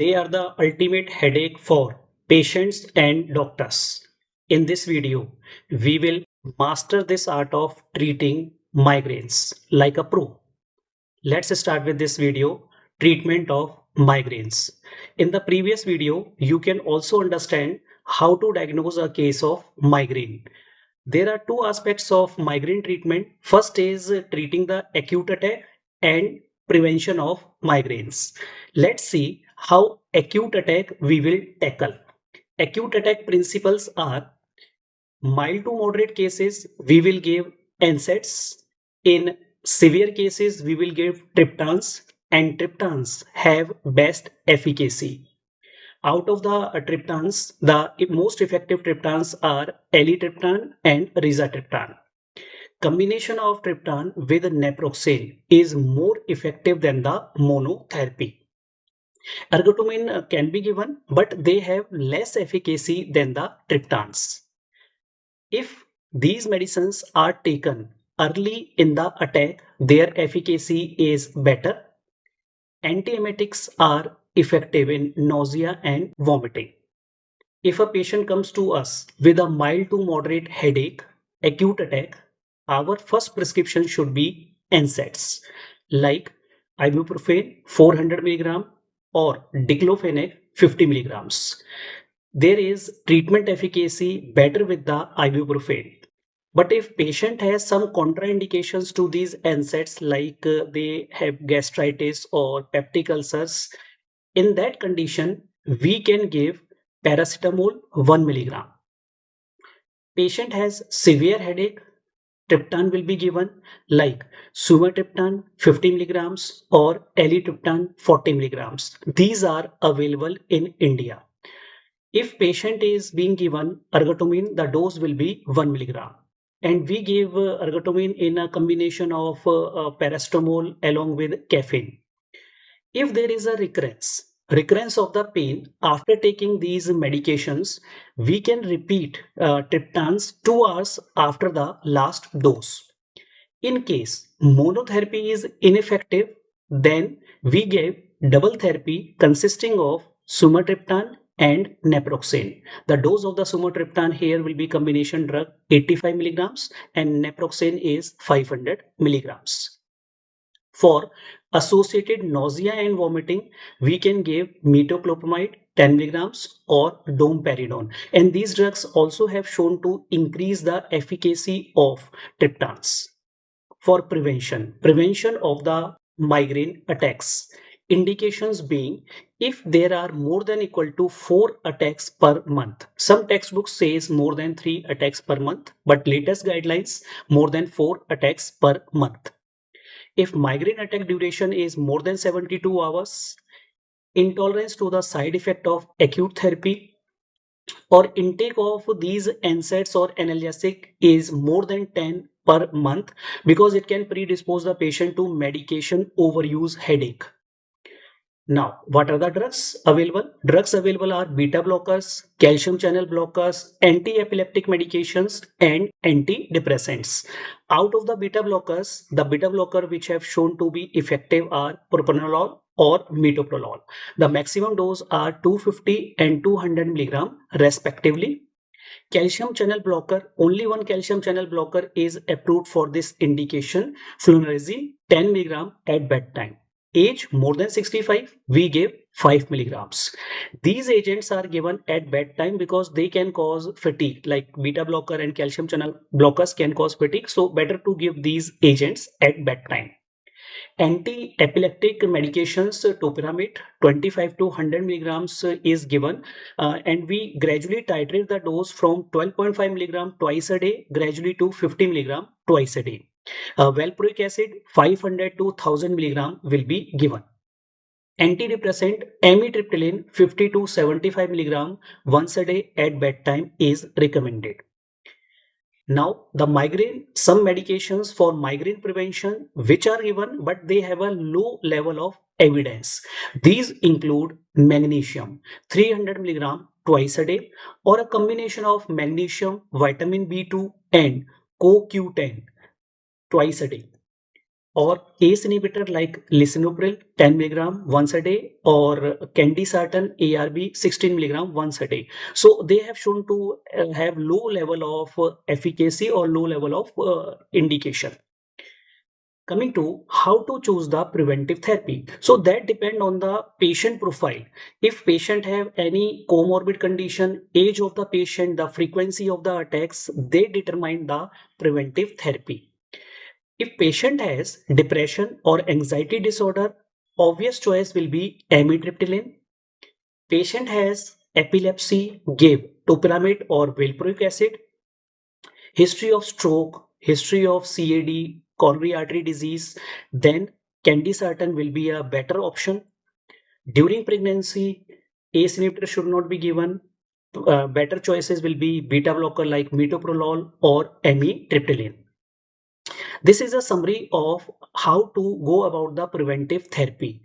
They are the ultimate headache for patients and doctors. In this video, we will master this art of treating migraines like a pro. Let's start with this video, treatment of migraines. In the previous video, you can also understand how to diagnose a case of migraine. There are two aspects of migraine treatment. First is treating the acute attack and prevention of migraines. Let's see how acute attack we will tackle. Acute attack principles are mild to moderate cases, we will give NSAIDs. In severe cases, we will give triptans, and triptans have best efficacy. Out of the triptans, the most effective triptans are amitriptan and rizatriptan. Combination of triptan with naproxen is more effective than the monotherapy. Ergotamine can be given, but they have less efficacy than the triptans. If these medicines are taken early in the attack, their efficacy is better. Antiemetics are effective in nausea and vomiting. If a patient comes to us with a mild to moderate headache, acute attack, our first prescription should be NSAIDs like ibuprofen 400 milligram or diclofenac 50 milligrams. There is treatment efficacy better with the ibuprofen. But if patient has some contraindications to these NSAIDs like they have gastritis or peptic ulcers, in that condition, we can give paracetamol 1 milligram. Patient has severe headache, triptan will be given like sumatriptan 50 milligrams or amitriptan 40 milligrams. These are available in India. If patient is being given ergotamine, the dose will be 1 milligram. And we give ergotamine in a combination of paracetamol along with caffeine. If there is a recurrence of the pain after taking these medications, we can repeat triptans 2 hours after the last dose. In case monotherapy is ineffective, then we give double therapy consisting of sumatriptan and naproxen. The dose of the sumatriptan here will be combination drug 85 milligrams and naproxen is 500 milligrams. For associated nausea and vomiting, we can give metoclopramide 10 milligrams or domperidone. And these drugs also have shown to increase the efficacy of triptans. For prevention of the migraine attacks. Indications being if there are more than equal to 4 attacks per month. Some textbooks says more than 3 attacks per month, but latest guidelines more than 4 attacks per month. If migraine attack duration is more than 72 hours, intolerance to the side effect of acute therapy, or intake of these NSAIDs or analgesic is more than 10 per month because it can predispose the patient to medication overuse headache. Now, what are the drugs available? Drugs available are beta blockers, calcium channel blockers, anti-epileptic medications, and antidepressants. Out of the beta blockers, the beta blocker which have shown to be effective are propranolol or metoprolol. The maximum dose are 250 and 200 milligram respectively. Calcium channel blocker, only one calcium channel blocker is approved for this indication, flunarizine 10 milligram at bedtime. Age more than 65, we give 5 milligrams. These agents are given at bedtime because they can cause fatigue, like beta blocker and calcium channel blockers can cause fatigue. So better to give these agents at bedtime. Anti-epileptic medications, topiramate 25 to 100 milligrams is given, and we gradually titrate the dose from 12.5 milligram twice a day gradually to 50 milligram twice a day. Valproic acid 500 to 1000 milligram will be given. Antidepressant amitriptyline 50 to 75 milligram once a day at bedtime is recommended. Now, the migraine, some medications for migraine prevention which are given, but they have a low level of evidence. These include magnesium, 300 milligram twice a day, or a combination of magnesium, vitamin B2, and CoQ10 twice a day. or ACE inhibitor like lisinopril 10 milligram once a day, or candesartan ARB 16 milligram once a day. So they have shown to have low level of efficacy or low level of indication. Coming to how to choose the preventive therapy, so that depend on the patient profile. If patient have any comorbid condition, age of the patient, the frequency of the attacks, they determine the preventive therapy. If patient has depression or anxiety disorder, obvious choice will be amitriptyline. Patient has epilepsy, give topiramate or valproic acid. History of stroke, history of CAD, coronary artery disease, then candesartan will be a better option. During pregnancy, ACE inhibitor should not be given. Better choices will be beta blocker like metoprolol or amitriptyline. This is a summary of how to go about the preventive therapy.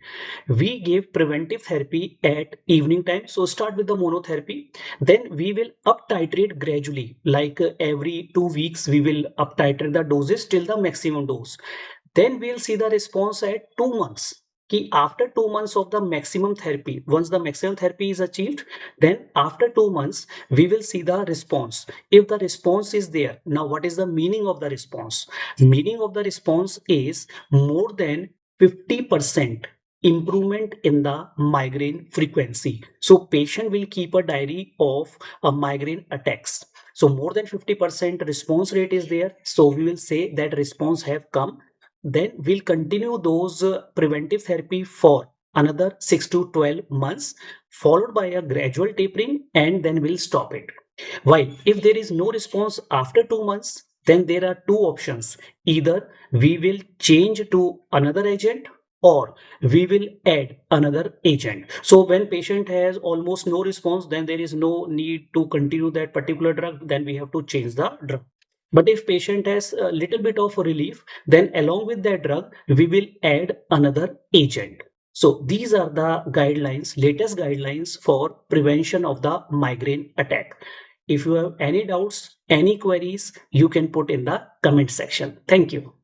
We give preventive therapy at evening time. So start with the monotherapy. Then we will up titrate gradually. Like every 2 weeks, we will up titrate the doses till the maximum dose. Then we'll see the response at 2 months. Ki after 2 months of the maximum therapy, once the maximum therapy is achieved, then after 2 months, we will see the response. If the response is there, now what is the meaning of the response? Meaning of the response is more than 50% improvement in the migraine frequency. So patient will keep a diary of a migraine attacks. So more than 50% response rate is there. So we will say that response have come. Then we'll continue those preventive therapy for another 6 to 12 months, followed by a gradual tapering, and then we'll stop it. Why? If there is no response after 2 months, then there are two options. Either we will change to another agent, or we will add another agent. So when patient has almost no response, then there is no need to continue that particular drug. Then we have to change the drug. But if patient has a little bit of relief, then along with that drug, we will add another agent. So these are the guidelines, latest guidelines for prevention of the migraine attack. If you have any doubts, any queries, you can put in the comment section. Thank you.